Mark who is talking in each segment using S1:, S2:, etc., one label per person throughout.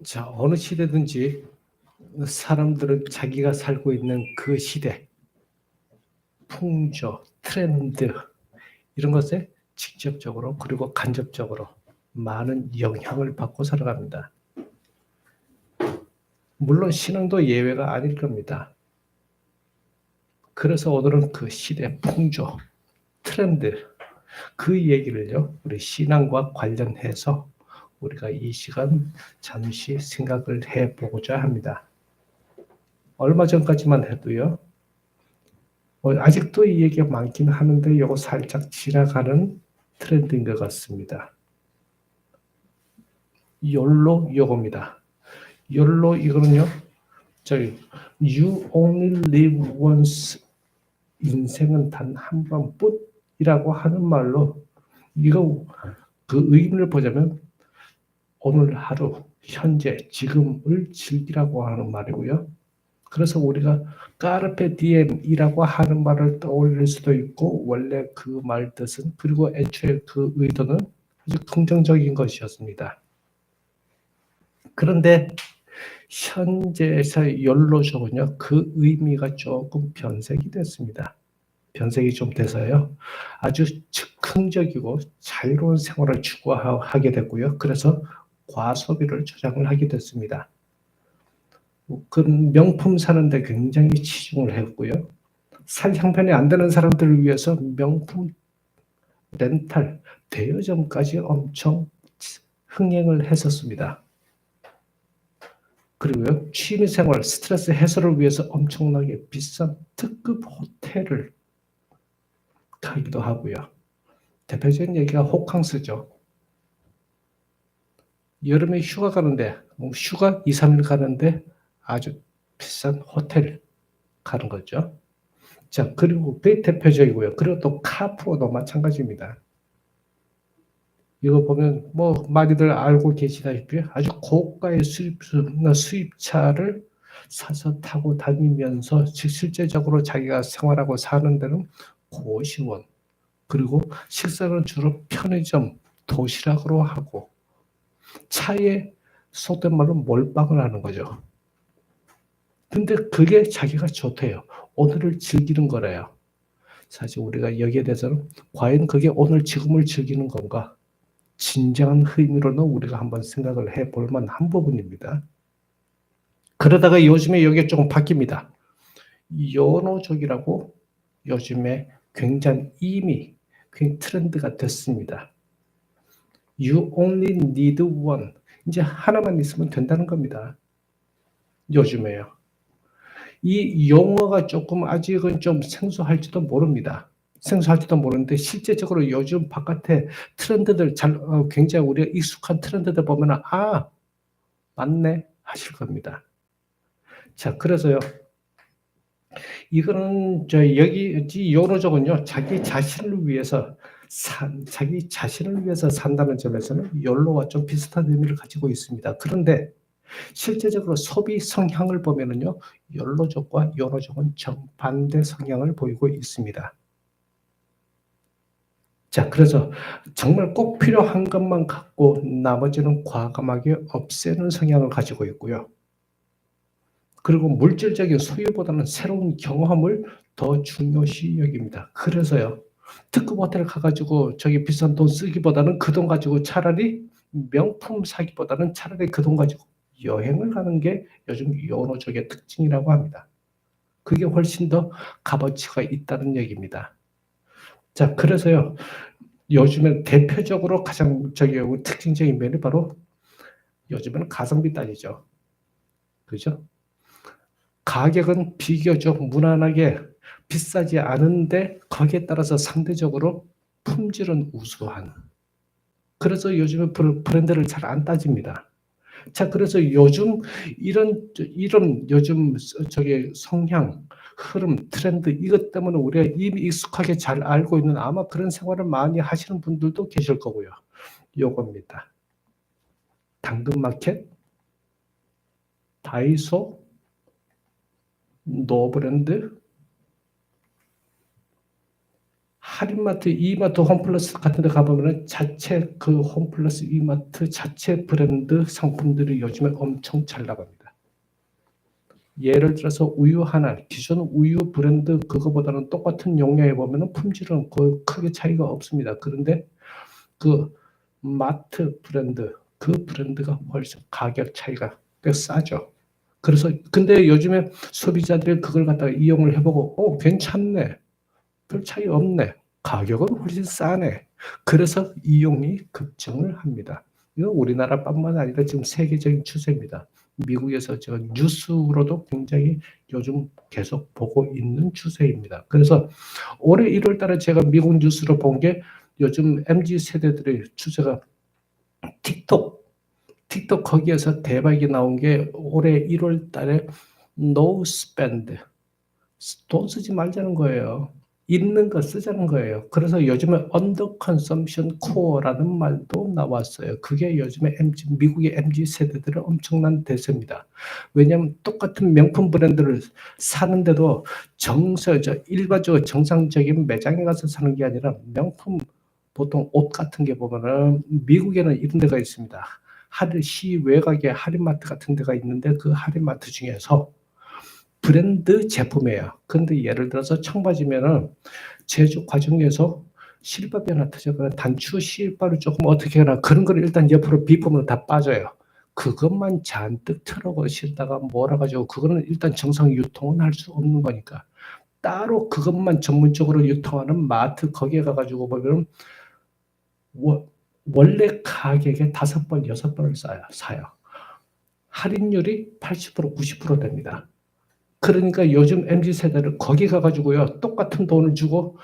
S1: 자, 어느 시대든지 사람들은 자기가 살고 있는 그 시대, 풍조, 트렌드 이런 것에 직접적으로 그리고 간접적으로 많은 영향을 받고 살아갑니다. 물론 신앙도 예외가 아닐 겁니다. 그래서 오늘은 그 시대 풍조, 트렌드 그 얘기를요, 우리 신앙과 관련해서 우리가 이 시간 잠시 생각을 해보고자 합니다. 얼마 전까지만 해도요, 아직도 이 얘기가 많긴 하는데 이거 살짝 지나가는 트렌드인 것 같습니다. 욜로 요겁니다. 욜로 이거는요, 저기 You only live once, 인생은 단 한 번뿐이라고 하는 말로 이거 그 의미를 보자면 오늘 하루, 현재, 지금을 즐기라고 하는 말이고요. 그래서 우리가 까르페 디엠이라고 하는 말을 떠올릴 수도 있고 원래 그 말 뜻은 그리고 애초에 그 의도는 아주 긍정적인 것이었습니다. 그런데 현재에서 연로적은요 그 의미가 조금 변색이 됐습니다. 변색이 좀 돼서요 아주 즉흥적이고 자유로운 생활을 추구하게 됐고요. 그래서 과소비를 조장을 하게 됐습니다. 그 명품 사는데 굉장히 치중을 했고요. 살 형편이 안 되는 사람들을 위해서 명품 렌탈, 대여점까지 엄청 흥행을 했었습니다. 그리고요, 취미생활, 스트레스 해소를 위해서 엄청나게 비싼 특급 호텔을 가기도 하고요. 대표적인 얘기가 호캉스죠. 여름에 휴가 가는데, 휴가 2, 3일 가는데 아주 비싼 호텔 가는 거죠. 자, 그리고 그게 대표적이고요. 그리고 또 카푸어도 마찬가지입니다. 이거 보면 뭐 많이들 알고 계시다시피 아주 고가의 수입차를 사서 타고 다니면서 실제적으로 자기가 생활하고 사는 데는 고시원, 그리고 식사는 주로 편의점, 도시락으로 하고 차에 속된 말로 몰빵을 하는 거죠. 근데 그게 자기가 좋대요. 오늘을 즐기는 거래요. 사실 우리가 여기에 대해서는 과연 그게 오늘 지금을 즐기는 건가? 진정한 의미로는 우리가 한번 생각을 해볼 만한 부분입니다. 그러다가 요즘에 이게 조금 바뀝니다. 연호족이라고 요즘에 굉장히 이미 트렌드가 됐습니다. You only need one. 이제 하나만 있으면 된다는 겁니다. 요즘에요. 이 용어가 조금 아직은 좀 생소할지도 모릅니다. 생소할지도 모르는데 실제적으로 요즘 바깥에 트렌드들 굉장히 우리가 익숙한 트렌드들 보면은 아 맞네 하실 겁니다. 자 그래서요 이거는 여기 요노족은요 자기 자신을 위해서 산다는 점에서는 욜로와 좀 비슷한 의미를 가지고 있습니다. 그런데 실제적으로 소비 성향을 보면은요, 욜로족과 요노족은 정반대 성향을 보이고 있습니다. 자, 그래서 정말 꼭 필요한 것만 갖고 나머지는 과감하게 없애는 성향을 가지고 있고요. 그리고 물질적인 소유보다는 새로운 경험을 더 중요시 여깁니다. 그래서요, 특급 호텔 가가지고 저기 비싼 돈 쓰기보다는 그 돈 가지고 차라리 명품 사기보다는 차라리 그 돈 가지고 여행을 가는 게 요즘 연호족의 특징이라고 합니다. 그게 훨씬 더 값어치가 있다는 얘기입니다. 자, 그래서요, 요즘엔 대표적으로 가장 특징적인 면이 바로 요즘은 가성비 따지죠. 그죠? 가격은 비교적 무난하게 비싸지 않은데 거기에 따라서 상대적으로 품질은 우수한. 그래서 요즘은 브랜드를 잘 안 따집니다. 자, 그래서 요즘 이런 요즘 성향, 흐름, 트렌드 이것 때문에 우리가 이미 익숙하게 잘 알고 있는 아마 그런 생활을 많이 하시는 분들도 계실 거고요. 요겁니다. 당근마켓, 다이소, 노브랜드, 할인마트, 이마트, 홈플러스 같은 데 가보면은 자체 그 홈플러스, 이마트 자체 브랜드 상품들이 요즘에 엄청 잘 나갑니다. 예를 들어서 우유 하나, 기존 우유 브랜드 그거보다는 똑같은 용량에 보면은 품질은 거의 크게 차이가 없습니다. 그런데 그 마트 브랜드, 그 브랜드가 훨씬 가격 차이가 꽤 싸죠. 그래서 근데 요즘에 소비자들이 그걸 갖다가 이용을 해보고 괜찮네, 별 차이 없네, 가격은 훨씬 싸네. 그래서 이용이 급증을 합니다. 이건 우리나라뿐만 아니라 지금 세계적인 추세입니다. 미국에서 제가 뉴스로도 굉장히 요즘 계속 보고 있는 추세입니다. 그래서 올해 1월 달에 제가 미국 뉴스로 본 게 요즘 MZ 세대들의 추세가 틱톡 거기에서 대박이 나온 게 올해 1월 달에 no spend, 돈 쓰지 말자는 거예요. 있는 거 쓰자는 거예요. 그래서 요즘에 under consumption core라는 말도 나왔어요. 그게 요즘에 미국의 MZ 세대들의 엄청난 대세입니다. 왜냐하면 똑같은 명품 브랜드를 사는데도 일반적으로 정상적인 매장에 가서 사는 게 아니라 명품 보통 옷 같은 게 보면은 미국에는 이런 데가 있습니다. 시 외곽에 할인마트 같은 데가 있는데 그 할인마트 중에서 브랜드 제품이에요. 근데 예를 들어서 청바지면은 제조 과정에서 실밥이 하나 터졌거나 단추 실밥을 조금 어떻게 하나 그런 걸 일단 옆으로 비품으로 다 빠져요. 그것만 잔뜩 틀어고 실다가 몰아가지고 그거는 일단 정상 유통은 할 수 없는 거니까 따로 그것만 전문적으로 유통하는 마트 거기에 가가지고 보면 원래 가격의 5번, 6번을 사요. 할인율이 80%, 90% 됩니다. 그러니까 요즘 MZ세대를 거기 가가지고요, 똑같은 돈을 주고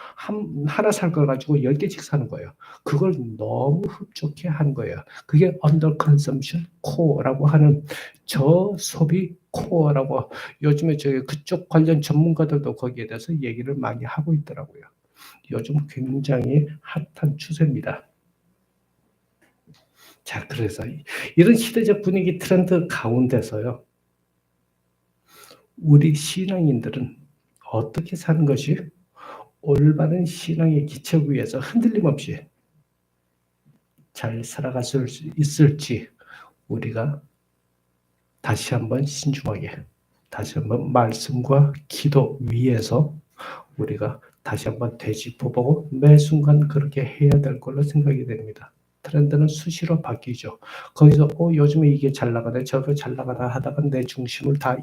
S1: 하나 살 걸 가지고 10개씩 사는 거예요. 그걸 너무 흡족해 하는 거예요. 그게 under consumption core라고 하는 저소비 코어라고 요즘에 저희 그쪽 관련 전문가들도 거기에 대해서 얘기를 많이 하고 있더라고요. 요즘 굉장히 핫한 추세입니다. 자, 그래서 이런 시대적 분위기 트렌드 가운데서요, 우리 신앙인들은 어떻게 사는 것이 올바른 신앙의 기초 위에서 흔들림 없이 잘 살아갈 수 있을지 우리가 다시 한번 신중하게, 다시 한번 말씀과 기도 위에서 우리가 다시 한번 되짚어보고 매 순간 그렇게 해야 될 걸로 생각이 됩니다. 트렌드는 수시로 바뀌죠. 거기서 요즘에 이게 잘 나가네, 저거 잘 나가나 하다가 내 중심을 다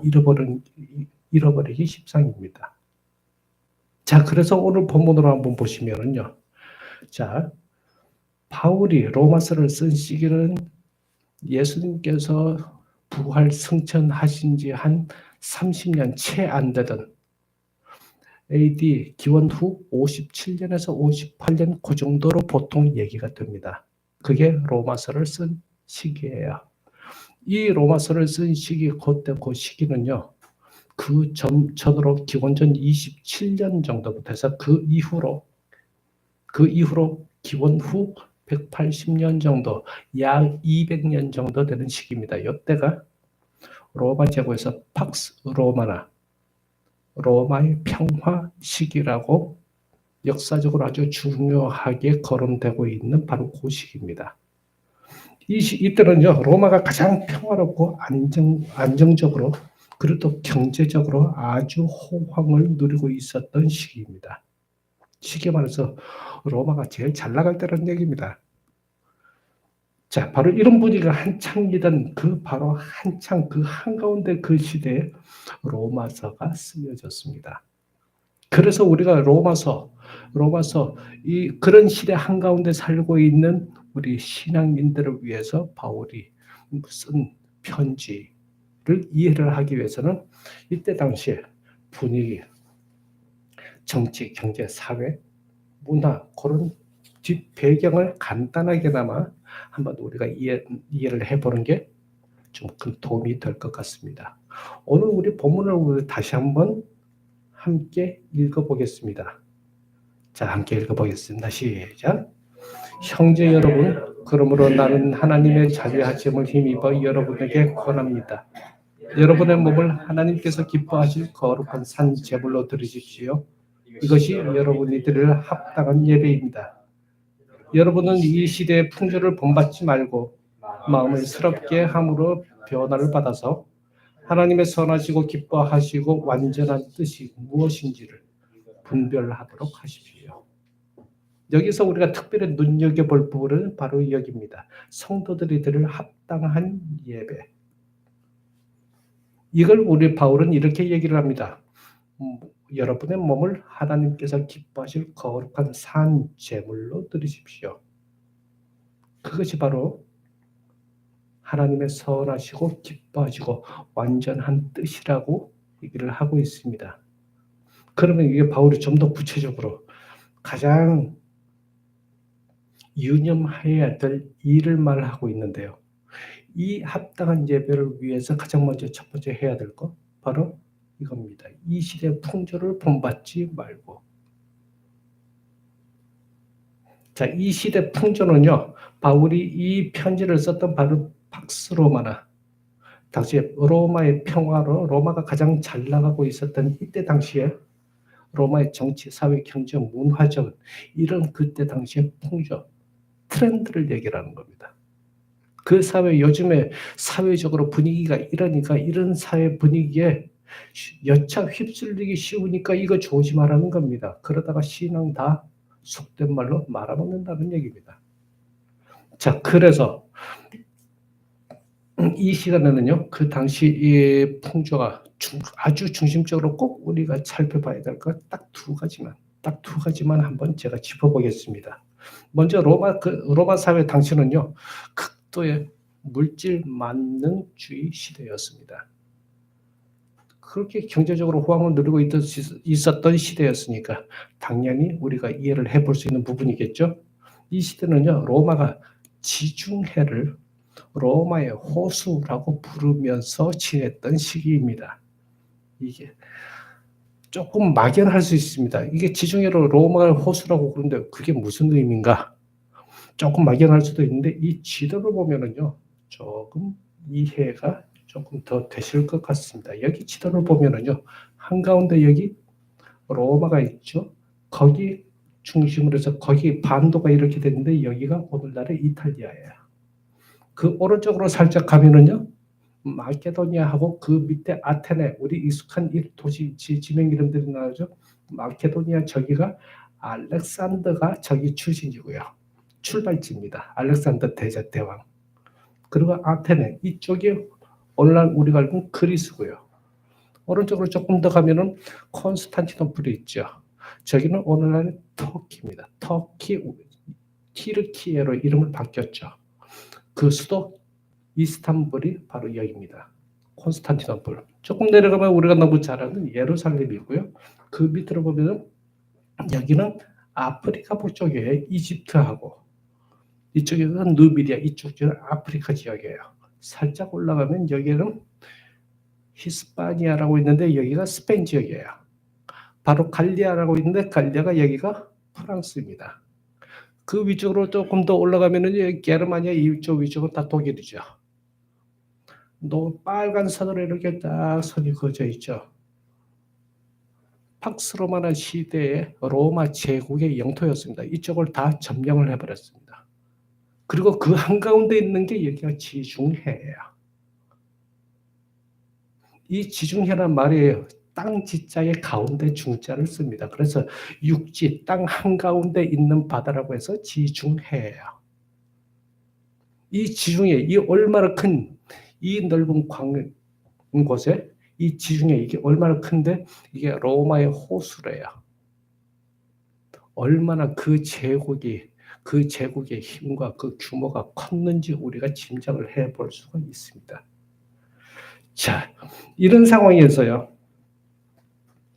S1: 잃어버리기 십상입니다. 자, 그래서 오늘 본문으로 한번 보시면은요. 자, 바울이 로마서를 쓴 시기는 예수님께서 부활 승천하신 지 한 30년 채 안 되던 AD 기원 후 57년에서 58년 그 정도로 보통 얘기가 됩니다. 그게 로마서를 쓴 시기예요. 이 로마서를 쓴 시기, 그때 그 시기는요, 그 전으로 기원전 27년 정도부터 해서 그 이후로 기원 후 180년 정도, 약 200년 정도 되는 시기입니다. 이때가 로마 제국에서 팍스 로마나 로마의 평화 시기라고 역사적으로 아주 중요하게 거론되고 있는 바로 그 시기입니다. 이때는요, 로마가 가장 평화롭고 안정적으로 그리고 또 경제적으로 아주 호황을 누리고 있었던 시기입니다. 쉽게 말해서 로마가 제일 잘 나갈 때라는 얘기입니다. 자, 바로 이런 분위기가 한창이던 바로 한창 그 한가운데 그 시대에 로마서가 쓰여졌습니다. 그래서 우리가 로마서 그런 시대 한가운데 살고 있는 우리 신앙인들을 위해서 바울이 쓴 편지를 이해를 하기 위해서는 이때 당시에 분위기, 정치, 경제, 사회, 문화 그런 뒷 배경을 간단하게나마 한번 우리가 이해를 해보는 게 좀 큰 도움이 될 것 같습니다. 오늘 우리 본문을 다시 한번 함께 읽어보겠습니다. 자, 함께 읽어보겠습니다. 시작. 형제 여러분, 그러므로 나는 하나님의 자비하심을 힘입어 여러분에게 권합니다. 여러분의 몸을 하나님께서 기뻐하실 거룩한 산 제물로 드리십시오. 이것이 여러분이 드릴 합당한 예배입니다. 여러분은 이 시대의 풍조를 본받지 말고 마음을 새롭게 함으로 변화를 받아서 하나님의 선하시고 기뻐하시고 완전한 뜻이 무엇인지를 분별하도록 하십시오. 여기서 우리가 특별히 눈여겨볼 부분은 바로 여기입니다. 성도들이 드릴 합당한 예배. 이걸 우리 바울은 이렇게 얘기를 합니다. 여러분의 몸을 하나님께서 기뻐하실 거룩한 산 제물로 드리십시오. 그것이 바로 하나님의 선하시고 기뻐하시고 완전한 뜻이라고 얘기를 하고 있습니다. 그러면 이게 바울이 좀 더 구체적으로 가장 유념해야 될 일을 말하고 있는데요. 이 합당한 예배를 위해서 가장 먼저 첫 번째 해야 될 것 바로 이겁니다. 이 시대의 풍조를 본받지 말고. 자, 이 시대 풍조는요. 바울이 이 편지를 썼던 바로 팍스 로마나 당시에 로마의 평화로 로마가 가장 잘 나가고 있었던 이때 당시에 로마의 정치, 사회, 경제, 문화적 이런 그때 당시의 풍조, 트렌드를 얘기하는 겁니다. 그 사회 요즘에 사회적으로 분위기가 이러니까 이런 사회 분위기에 여차 휩쓸리기 쉬우니까 이거 조심하라는 겁니다. 그러다가 신앙 다 속된 말로 말아먹는다는 얘기입니다. 자, 그래서 이 시간에는요, 그 당시 이 풍조가 아주 중심적으로 꼭 우리가 살펴봐야 될 것 딱 두 가지만 한번 제가 짚어보겠습니다. 먼저 로마 사회 당시는요, 극도의 물질 만능주의 시대였습니다. 그렇게 경제적으로 호황을 누리고 있었던 시대였으니까 당연히 우리가 이해를 해볼 수 있는 부분이겠죠. 이 시대는요, 로마가 지중해를 로마의 호수라고 부르면서 지냈던 시기입니다. 이게 조금 막연할 수 있습니다. 이게 지중해를 로마의 호수라고 그러는데 그게 무슨 의미인가? 조금 막연할 수도 있는데 이 지도를 보면은요, 조금 이해가 조금 더 되실 것 같습니다. 여기 지도를 보면은요, 한가운데 여기 로마가 있죠. 거기 중심으로 해서 거기 반도가 이렇게 되는데 여기가 오늘날의 이탈리아예요. 그 오른쪽으로 살짝 가면은요, 마케도니아하고 그 밑에 아테네, 우리 익숙한 이 도시 지명 이름들이 나오죠. 마케도니아 저기가 알렉산더가 저기 출신이고요. 출발지입니다. 알렉산더 대제대왕. 그리고 아테네 이쪽이 오늘날 우리가 알고 그리스고요. 오른쪽으로 조금 더 가면은 콘스탄티노플이 있죠. 저기는 오늘날 터키입니다. 터키 티르키예로 이름을 바뀌었죠. 그 수도 이스탄불이 바로 여기입니다. 콘스탄티노플. 조금 내려가면 우리가 너무 잘 아는 예루살렘이고요. 그 밑으로 보면 여기는 아프리카 북쪽에 이집트하고 이쪽에는 누비디아, 이쪽은 아프리카 지역이에요. 살짝 올라가면 여기는 히스파니아라고 있는데 여기가 스페인 지역이에요. 바로 갈리아라고 있는데 갈리아가 여기가 프랑스입니다. 그 위쪽으로 조금 더 올라가면은 게르마니아 이쪽 위쪽은 다 독일이죠. 빨간 선으로 이렇게 딱 선이 그어져 있죠. 팍스 로마나 시대의 로마 제국의 영토였습니다. 이쪽을 다 점령을 해버렸습니다. 그리고 그 한가운데 있는 게 여기가 지중해예요. 이 지중해란 말이에요. 땅 지자의 가운데 중자를 씁니다. 그래서 육지, 땅 한가운데 있는 바다라고 해서 지중해예요. 이 지중해, 이 얼마나 큰 이 넓은 곳에 이 지중해 이게 얼마나 큰데 이게 로마의 호수래요. 얼마나 그 제국의 힘과 그 규모가 컸는지 우리가 짐작을 해볼 수가 있습니다. 자, 이런 상황에서요,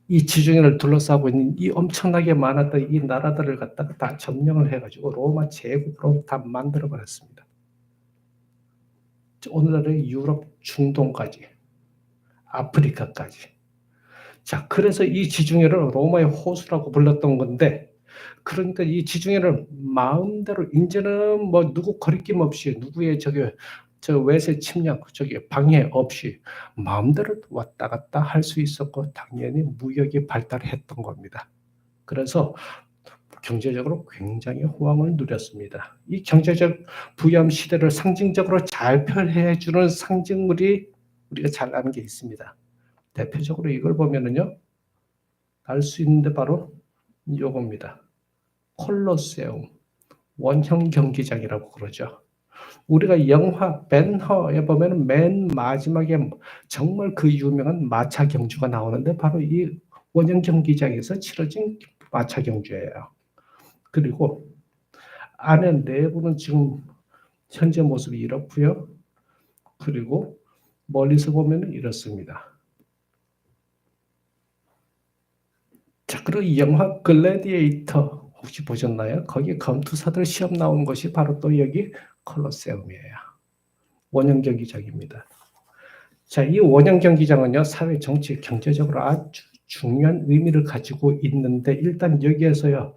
S1: 이 지중해를 둘러싸고 있는 이 엄청나게 많았던 이 나라들을 갖다가 다 점령을 해가지고 로마 제국으로 다 만들어버렸습니다. 오늘날의 유럽, 중동까지, 아프리카까지. 자, 그래서 이 지중해를 로마의 호수라고 불렀던 건데, 그러니까 이 지중해를 마음대로 이제는 뭐 누구 거리낌 없이 누구의 저 외세 침략, 방해 없이 마음대로 왔다 갔다 할 수 있었고 당연히 무역이 발달했던 겁니다. 그래서 경제적으로 굉장히 호황을 누렸습니다. 이 경제적 부유함 시대를 상징적으로 잘 표현해 주는 상징물이 우리가 잘 아는 게 있습니다. 대표적으로 이걸 보면은요, 알 수 있는데 바로 요겁니다. 콜로세움, 원형 경기장이라고 그러죠. 우리가 영화 벤허에 보면 맨 마지막에 정말 그 유명한 마차 경주가 나오는데 바로 이 원형 경기장에서 치러진 마차 경주예요. 그리고 안에 내부는 지금 현재 모습이 이렇고요. 그리고 멀리서 보면 이렇습니다. 자, 그리고 이 영화 글래디에이터 혹시 보셨나요? 거기 검투사들 시험 나온 것이 바로 또 여기 콜로세움이에요. 원형 경기장입니다. 자, 이 원형 경기장은요, 사회, 정치, 경제적으로 아주 중요한 의미를 가지고 있는데 일단 여기에서요,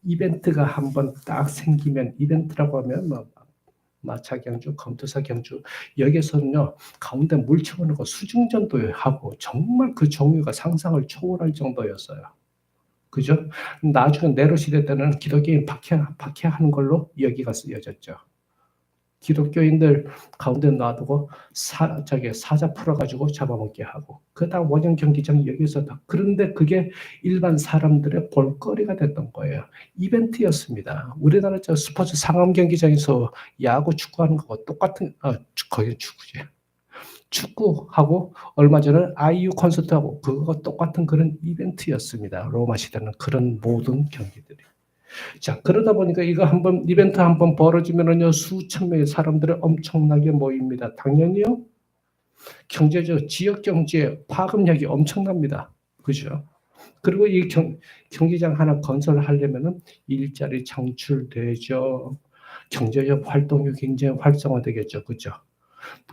S1: 이벤트가 한번 딱 생기면 이벤트라고 하면 뭐 마차 경주, 검투사 경주 여기에서는요 가운데 물 채워넣고 수중전도 하고 정말 그 종류가 상상을 초월할 정도였어요. 그죠? 나중에 네로 시대 때는 기독교인 박해하는 걸로 여기가 쓰여졌죠. 기독교인들 가운데 놔두고 사자 풀어가지고 잡아먹게 하고 그다음 원형 경기장 여기서 다 그런데 그게 일반 사람들의 볼거리가 됐던 거예요. 이벤트였습니다. 우리나라 저 스포츠 상암 경기장에서 야구 축구하는 거 똑같은 거의 축구지. 축구하고 얼마 전에 아이유 콘서트하고 그거 똑같은 그런 이벤트였습니다. 로마 시대는 그런 모든 경기들이. 자, 그러다 보니까 이거 한번 이벤트 한번 벌어지면은요 수천 명의 사람들이 엄청나게 모입니다. 당연히요 경제적 지역 경제에 파급력이 엄청납니다. 그죠? 그리고 이 경기장 하나 건설하려면은 일자리 창출되죠. 경제적 활동이 굉장히 활성화되겠죠. 그죠?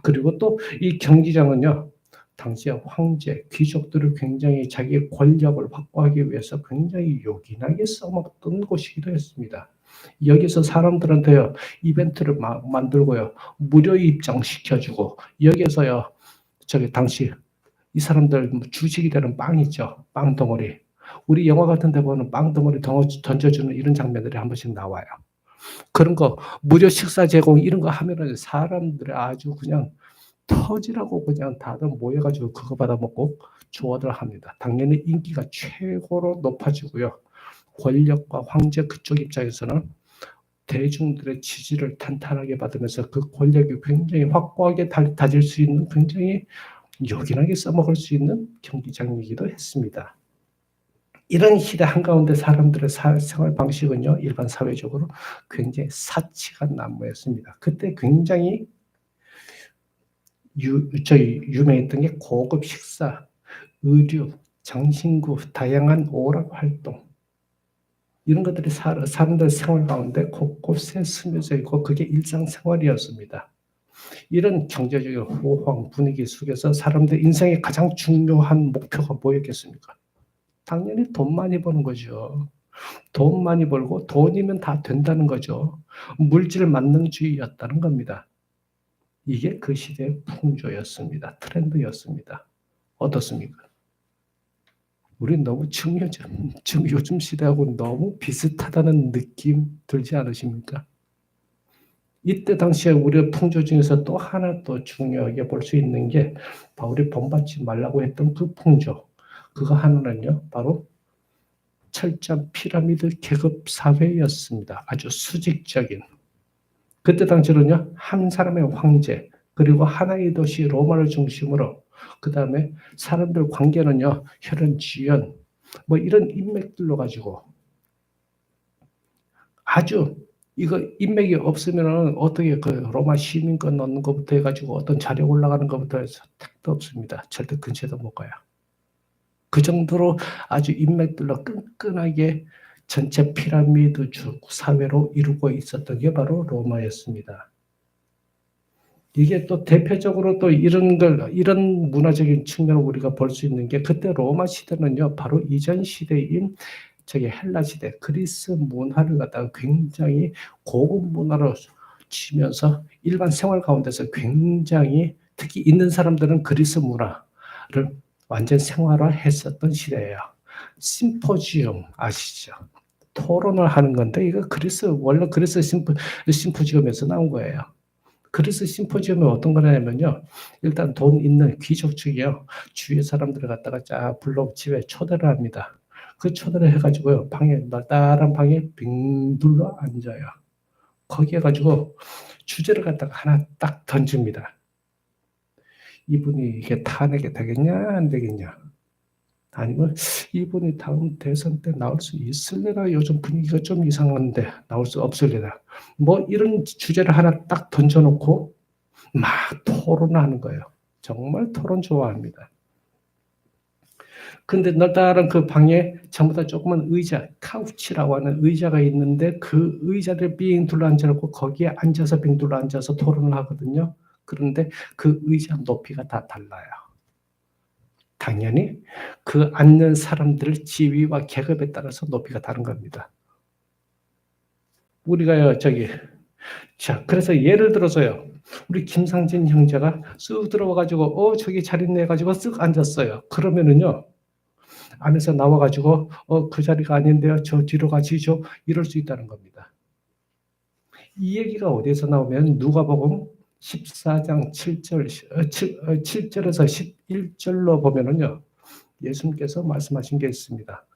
S1: 그리고 또 이 경기장은요 당시에 황제, 귀족들을 굉장히 자기의 권력을 확보하기 위해서 굉장히 요긴하게 써먹던 곳이기도 했습니다. 여기서 사람들한테요 이벤트를 막 만들고요 무료 입장시켜주고 여기서요 저기 당시 이 사람들 주식이 되는 빵 있죠, 빵 덩어리. 우리 영화 같은 데 보면 빵 덩어리 던져주는 이런 장면들이 한 번씩 나와요. 그런 거 무료 식사 제공 이런 거 하면은 사람들이 아주 그냥 터지라고 그냥 다들 모여가지고 그거 받아먹고 좋아들 합니다. 당연히 인기가 최고로 높아지고요. 권력과 황제 그쪽 입장에서는 대중들의 지지를 탄탄하게 받으면서 그 권력이 굉장히 확고하게 다질 수 있는 굉장히 요긴하게 써먹을 수 있는 경기장이기도 했습니다. 이런 시대 한가운데 사람들의 생활 방식은요 일반 사회적으로 굉장히 사치가 난무했습니다. 그때 굉장히 유명했던 게 고급 식사, 의류, 장신구, 다양한 오락 활동 이런 것들이 사람들 생활 가운데 곳곳에 스며져 있고 그게 일상생활이었습니다. 이런 경제적인 호황 분위기 속에서 사람들 인생의 가장 중요한 목표가 뭐였겠습니까? 당연히 돈 많이 버는 거죠. 돈 많이 벌고 돈이면 다 된다는 거죠. 물질 만능주의였다는 겁니다. 이게 그 시대의 풍조였습니다. 트렌드였습니다. 어떻습니까? 우리 너무 지금 요즘 시대하고 너무 비슷하다는 느낌 들지 않으십니까? 이때 당시에 우리의 풍조 중에서 또 하나 또 중요하게 볼 수 있는 게 바울이 본받지 말라고 했던 그 풍조. 그거 하나는요, 바로 철저한 피라미드 계급 사회였습니다. 아주 수직적인. 그때 당시로는요, 한 사람의 황제, 그리고 하나의 도시 로마를 중심으로, 그 다음에 사람들 관계는요, 혈연, 지연, 뭐 이런 인맥들로 가지고 아주 이거 인맥이 없으면은 어떻게 그 로마 시민권 넣는 것부터 해가지고 어떤 자료 올라가는 것부터 해서 택도 없습니다. 절대 근처에도 못 가요. 그 정도로 아주 인맥들로 끈끈하게 전체 피라미드 사회로 이루고 있었던 게 바로 로마였습니다. 이게 또 대표적으로 또 이런 문화적인 측면을 우리가 볼 수 있는 게 그때 로마 시대는요, 바로 이전 시대인 저기 헬라 시대, 그리스 문화를 갖다가 굉장히 고급 문화로 치면서 일반 생활 가운데서 굉장히 특히 있는 사람들은 그리스 문화를 완전 생활화했었던 시대예요. 심포지엄 아시죠? 토론을 하는 건데 이거 원래 그리스 심포지엄에서 나온 거예요. 그리스 심포지엄이 어떤 거냐면요. 일단 돈 있는 귀족 측이요. 주위 사람들을 갖다가 쫙 불러 집에 초대를 합니다. 그 초대를 해가지고요. 널따란 방에 빙 둘러 앉아요. 거기에 가지고 주제를 갖다가 하나 딱 던집니다. 이분이 이게 탄핵이 되겠냐 안 되겠냐. 아니면 이분이 다음 대선 때 나올 수 있을래나 요즘 분위기가 좀 이상한데 나올 수 없을래나 뭐 이런 주제를 하나 딱 던져놓고 막 토론하는 거예요. 정말 토론 좋아합니다. 근데 널따란 그 방에 전부 다 조그만 의자, 카우치라고 하는 의자가 있는데 그 의자를 빙 둘러 앉아놓고 거기에 앉아서 빙 둘러 앉아서 토론을 하거든요. 그런데 그 의자 높이가 다 달라요. 당연히 그 앉는 사람들 지위와 계급에 따라서 높이가 다른 겁니다. 우리가요, 자, 그래서 예를 들어서요, 우리 김상진 형제가 쑥 들어와가지고, 저기 자리 내가지고 쓱 앉았어요. 그러면은요, 안에서 나와가지고, 그 자리가 아닌데요, 저 뒤로 가시죠. 이럴 수 있다는 겁니다. 이 얘기가 어디에서 나오면 누가복음 14장 7절에서 11절로 보면은요, 예수님께서 말씀하신 게 있습니다.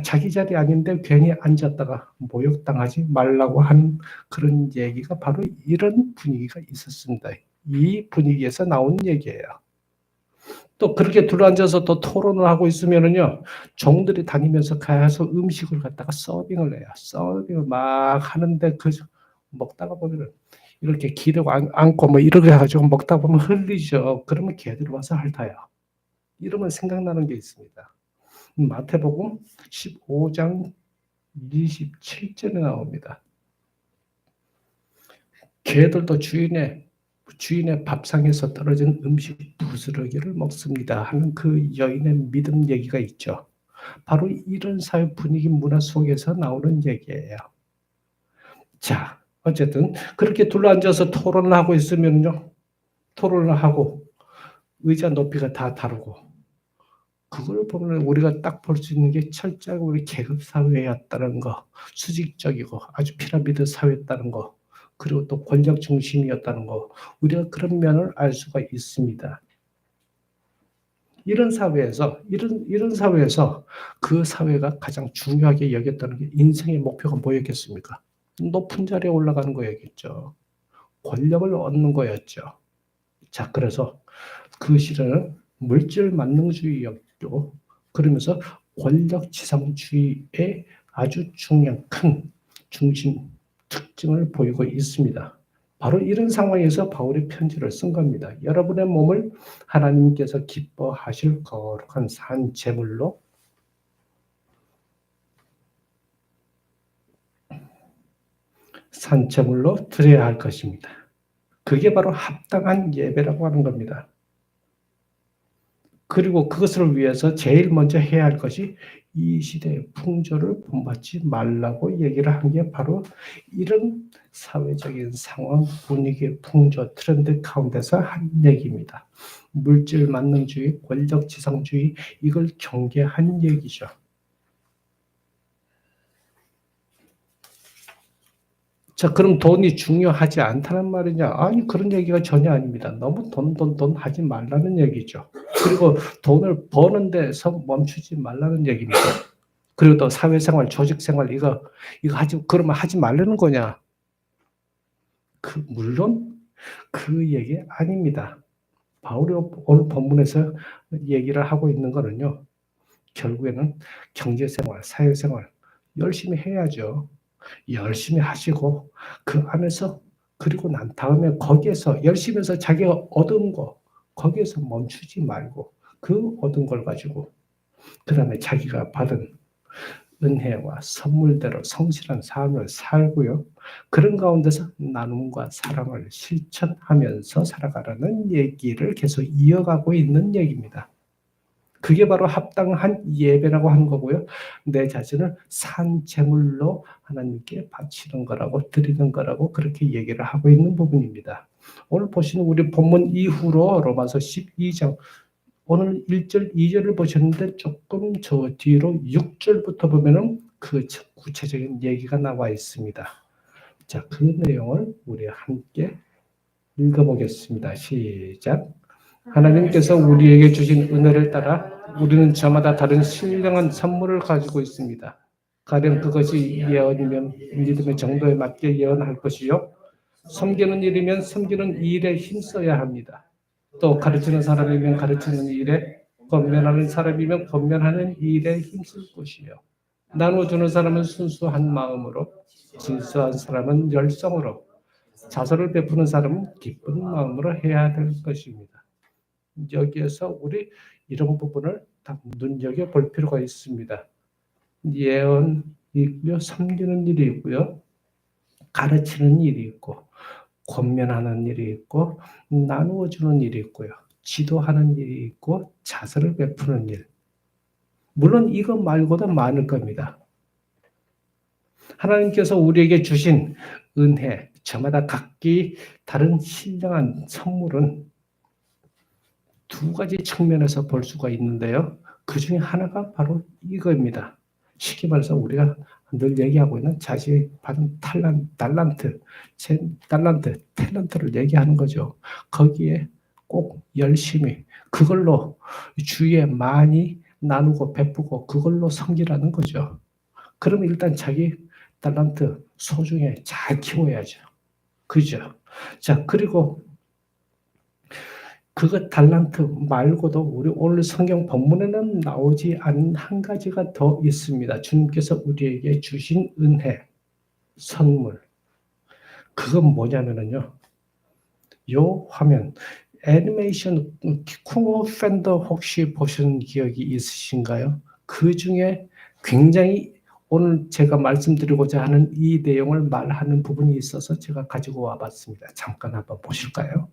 S1: 자기 자리 아닌데 괜히 앉았다가 모욕당하지 말라고 하는 그런 얘기가 바로 이런 분위기가 있었습니다. 이 분위기에서 나온 얘기예요. 또 그렇게 둘러앉아서 또 토론을 하고 있으면은요, 종들이 다니면서 가서 음식을 갖다가 서빙을 해요. 서빙을 막 하는데 먹다가 보면은 이렇게 기대고 앉고 뭐 이렇게 해가지고 먹다 보면 흘리죠. 그러면 개들이 와서 핥아요. 이러면 생각나는 게 있습니다. 마태복음 15장 27절에 나옵니다. 개들도 주인의 밥상에서 떨어진 음식 부스러기를 먹습니다 하는 그 여인의 믿음 얘기가 있죠. 바로 이런 사회 분위기 문화 속에서 나오는 얘기예요. 자, 어쨌든 그렇게 둘러앉아서 토론을 하고 있으면요, 토론을 하고 의자 높이가 다 다르고 그걸 보면 우리가 딱 볼 수 있는 게 철저하게 우리 계급 사회였다는 거, 수직적이고 아주 피라미드 사회였다는 거, 그리고 또 권력 중심이었다는 거, 우리가 그런 면을 알 수가 있습니다. 이런 사회에서 그 사회가 가장 중요하게 여겼다는 게 인생의 목표가 뭐였겠습니까? 높은 자리에 올라가는 거였겠죠. 권력을 얻는 거였죠. 자, 그래서 그 시대는 물질 만능주의였고, 그러면서 권력 지상주의의 아주 중요한 큰 중심 특징을 보이고 있습니다. 바로 이런 상황에서 바울이 편지를 쓴 겁니다. 여러분의 몸을 하나님께서 기뻐하실 거룩한 산 제물로 드려야 할 것입니다. 그게 바로 합당한 예배라고 하는 겁니다. 그리고 그것을 위해서 제일 먼저 해야 할 것이 이 시대의 풍조를 본받지 말라고 얘기를 한 게 바로 이런 사회적인 상황, 분위기, 풍조, 트렌드 가운데서 한 얘기입니다. 물질 만능주의, 권력 지상주의, 이걸 경계한 얘기죠. 자, 그럼 돈이 중요하지 않다는 말이냐? 아니, 그런 얘기가 전혀 아닙니다. 너무 돈 하지 말라는 얘기죠. 그리고 돈을 버는 데서 멈추지 말라는 얘기입니다. 그리고 또 사회생활, 조직생활, 그러면 하지 말라는 거냐? 물론 그 얘기 아닙니다. 바울이 오늘 본문에서 얘기를 하고 있는 거는요, 결국에는 경제생활, 사회생활 열심히 해야죠. 열심히 하시고 그 안에서 그리고 난 다음에 거기에서 열심히 해서 자기가 얻은 거 거기에서 멈추지 말고 그 얻은 걸 가지고 그 다음에 자기가 받은 은혜와 선물대로 성실한 삶을 살고요. 그런 가운데서 나눔과 사랑을 실천하면서 살아가라는 얘기를 계속 이어가고 있는 얘기입니다. 그게 바로 합당한 예배라고 하는 거고요. 내 자신을 산 제물로 하나님께 바치는 거라고 드리는 거라고 그렇게 얘기를 하고 있는 부분입니다. 오늘 보시는 우리 본문 이후로 로마서 12장 오늘 1절, 2절을 보셨는데 조금 저 뒤로 6절부터 보면은 그 구체적인 얘기가 나와 있습니다. 자, 그 내용을 우리 함께 읽어보겠습니다. 시작. 하나님께서 우리에게 주신 은혜를 따라 우리는 저마다 다른 신령한 선물을 가지고 있습니다. 가령 그것이 예언이면 믿음의 정도에 맞게 예언할 것이요. 섬기는 일이면 섬기는 일에 힘써야 합니다. 또 가르치는 사람이면 가르치는 일에, 권면하는 사람이면 권면하는 일에 힘쓸 것이요. 나눠주는 사람은 순수한 마음으로, 진수한 사람은 열성으로, 자선을 베푸는 사람은 기쁜 마음으로 해야 될 것입니다. 여기에서 우리 이런 부분을 딱 눈여겨볼 필요가 있습니다. 예언이 있고요, 섬기는 일이 있고요, 가르치는 일이 있고, 권면하는 일이 있고, 나누어 주는 일이 있고요, 지도하는 일이 있고, 자선을 베푸는 일. 물론 이것 말고도 많을 겁니다. 하나님께서 우리에게 주신 은혜, 저마다 각기 다른 신령한 선물은 두 가지 측면에서 볼 수가 있는데요. 그 중에 하나가 바로 이거입니다. 쉽게 말해서 우리가 늘 얘기하고 있는 자신이 받은 탤런트를 얘기하는 거죠. 거기에 꼭 열심히 그걸로 주위에 많이 나누고 베푸고 그걸로 섬기라는 거죠. 그럼 일단 자기 탤런트 소중히 잘 키워야죠. 그죠? 자, 그리고 그거 탤런트 말고도 우리 오늘 성경 본문에는 나오지 않은 한 가지가 더 있습니다. 주님께서 우리에게 주신 은혜, 선물. 그건 뭐냐면요. 요 화면, 애니메이션 쿵호 팬더 혹시 보신 기억이 있으신가요? 그 중에 굉장히 오늘 제가 말씀드리고자 하는 이 내용을 말하는 부분이 있어서 제가 가지고 와봤습니다. 잠깐 한번 보실까요?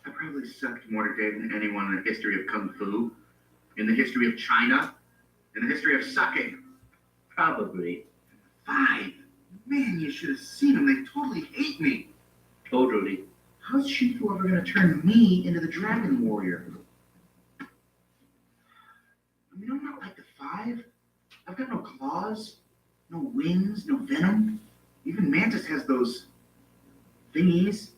S2: I probably sucked more today than anyone in the history of Kung Fu, in the history of China, in the history of sucking. Probably. 5. Man, you should have seen them. They totally hate me. Totally. How's Shifu ever going to turn me into the Dragon Warrior? I mean, I'm not like the 5. I've got no claws, no wings, no venom. Even Mantis has those thingies.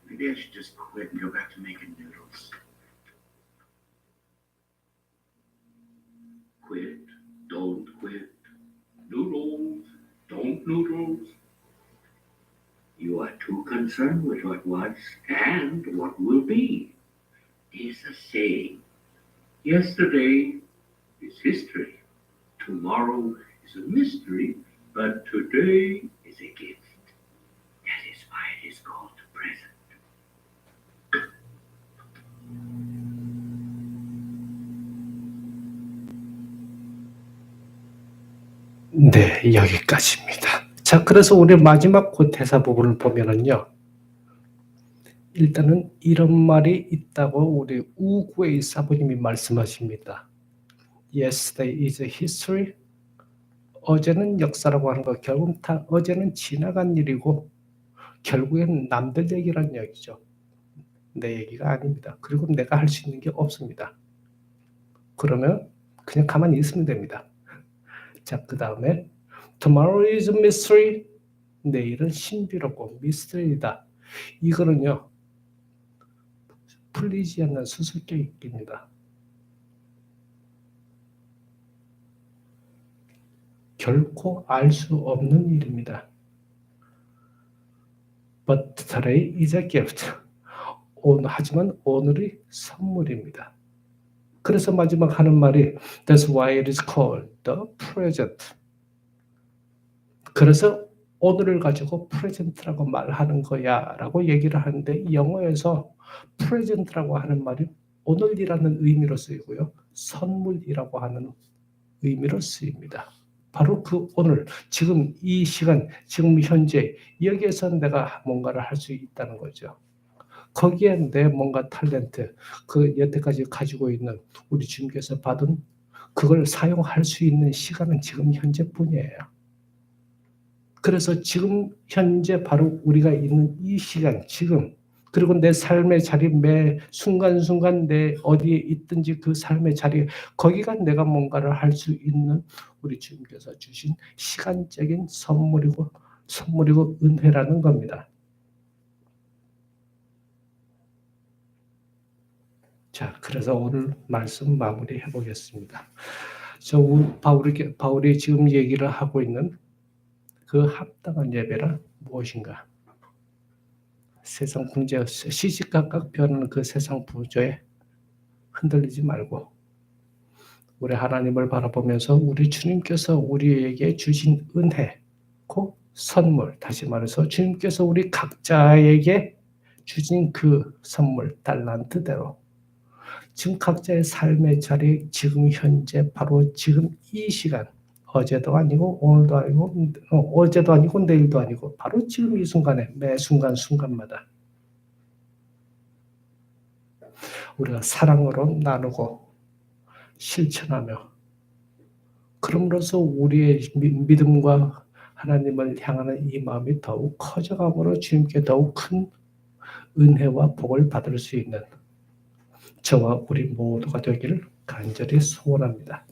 S2: Maybe I should just quit and go back to making noodles. Quit, don't quit. Noodles, don't noodles. You are too concerned with what was and what will be. There's a saying. Yesterday is history. Tomorrow is a mystery, but today is a gift. That is why it is called the present.
S1: 네, 여기까지입니다. 자, 그래서 우리 마지막 그 대사 부분을 보면은요. 일단은 이런 말이 있다고 우리 우구의 사부님이 말씀하십니다. Yesterday is history. 어제는 역사라고 하는 거 결국 다 어제는 지나간 일이고 결국엔 남들 얘기란 얘기죠. 내 얘기가 아닙니다. 그리고 내가 할 수 있는 게 없습니다. 그러면 그냥 가만히 있으면 됩니다. 자, 그 다음에 Tomorrow is a mystery. 내일은 신비롭고 미스터리다. 이거는요. 풀리지 않는 수수께끼입니다. 결코 알 수 없는 일입니다. But today is a gift. 하지만 오늘이 선물입니다. 그래서 마지막 하는 말이 That's why it is called the present. 그래서 오늘을 가지고 present라고 말하는 거야 라고 얘기를 하는데 영어에서 present라고 하는 말이 오늘이라는 의미로 쓰이고요. 선물이라고 하는 의미로 쓰입니다. 바로 그 오늘, 지금 이 시간, 지금 현재 여기에서 내가 뭔가를 할 수 있다는 거죠. 거기에 내 뭔가 탤런트, 그 여태까지 가지고 있는 우리 주님께서 받은 그걸 사용할 수 있는 시간은 지금 현재뿐이에요. 그래서 지금 현재 바로 우리가 있는 이 시간 지금 그리고 내 삶의 자리 매 순간순간 내 어디에 있든지 그 삶의 자리 거기가 내가 뭔가를 할 수 있는 우리 주님께서 주신 시간적인 선물이고 은혜라는 겁니다. 자, 그래서 오늘 말씀 마무리해 보겠습니다. 바울이 지금 얘기를 하고 있는 그 합당한 예배란 무엇인가? 세상 풍조, 시시각각 변하는 그 세상 풍조에 흔들리지 말고 우리 하나님을 바라보면서 우리 주님께서 우리에게 주신 은혜, 그 선물, 다시 말해서 주님께서 우리 각자에게 주신 그 선물, 달란트대로 지금 각자의 삶의 자리, 지금 현재 바로 지금 이 시간, 어제도 아니고 오늘도 아니고 어제도 아니고 내일도 아니고 바로 지금 이 순간에 매 순간마다 우리가 사랑으로 나누고 실천하며 그럼으로써 우리의 믿음과 하나님을 향하는 이 마음이 더욱 커져감으로 주님께 더욱 큰 은혜와 복을 받을 수 있는 저와 우리 모두가 되기를 간절히 소원합니다.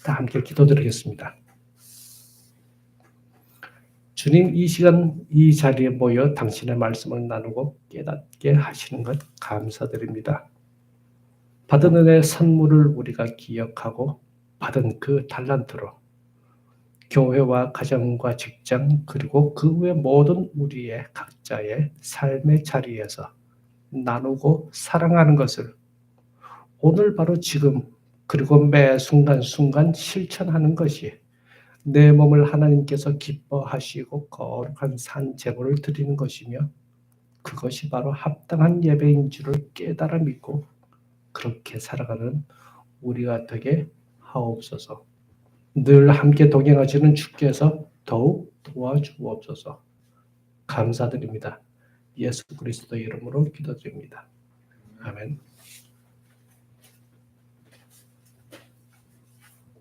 S1: 다 함께 기도드리겠습니다. 주님, 이 시간 이 자리에 모여 당신의 말씀을 나누고 깨닫게 하시는 것 감사드립니다. 받은 은혜의 선물을 우리가 기억하고 받은 그 달란트로 교회와 가정과 직장 그리고 그 외 모든 우리의 각자의 삶의 자리에서 나누고 사랑하는 것을 오늘 바로 지금 그리고 매 순간순간 실천하는 것이 내 몸을 하나님께서 기뻐하시고 거룩한 산 제물을 드리는 것이며 그것이 바로 합당한 예배인 줄을 깨달아 믿고 그렇게 살아가는 우리가 되게 하옵소서. 늘 함께 동행하시는 주께서 더욱 도와주옵소서. 감사드립니다. 예수 그리스도 이름으로 기도드립니다. 아멘.